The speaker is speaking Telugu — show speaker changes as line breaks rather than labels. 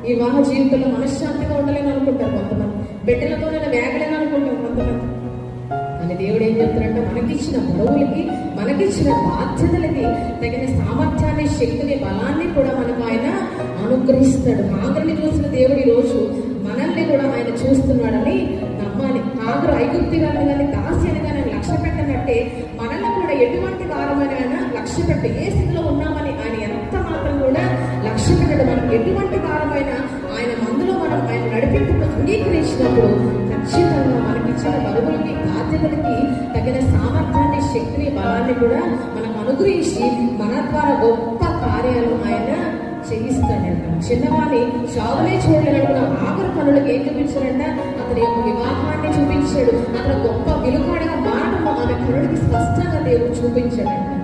వివాహ జీవితంలో మనశ్శాంతిగా ఉండలేని అనుకుంటారు కొంతమంది, బిడ్డలతో నేను వేగలేని అనుకుంటారు కొంతమంది. అని దేవుడు ఏం చెప్తారంటే, మనకిచ్చిన బరువులకి, మనకిచ్చిన బాధ్యతలకి తగిన సామర్థ్యాన్ని, శక్తిని, బలాన్ని కూడా మనకు ఆయన అనుగ్రహిస్తాడు. హాగరుని చూసిన దేవుడు ఈ రోజు మనల్ని కూడా ఆయన చూస్తున్నాడని నమ్మాలి. హాగరు ఐగుప్తురాలను కానీ దాస్యాన్ని కానీ లక్ష్య పెట్టనట్టే మనల్ని కూడా ఎటువంటి వారమని ఆయన లక్ష్య పెట్టి, ఏ స్థితిలో ఉన్నామని ఆయన ఎంత మాత్రం కూడా లక్ష్య పెట్టడు. మనం ఎటువంటి వారమైనా ఆయన మందులో మనం ఆయన నడిపింపును అంగీకరించినప్పుడు ఖచ్చితంగా మనకిచ్చిన బరువులకి, బాధ్యతలకి తగిన సామర్థ్యాన్ని, శక్తిని, బలాన్ని కూడా మనకు అనుగ్రహించి మన ద్వారా గొప్ప కార్యాలు ఆయన చేయిస్తాడంట. చిన్నవాణి చావులే చూడలేనప్పుడు ఆఖరి పనులకు ఏం చూపించాడంట? అతని యొక్క వివాహాన్ని చూపించాడు. అతను గొప్ప విలుకాడగా మారడం ఆమె కనుడికి స్పష్టంగా దేవుడు చూపించాడంట.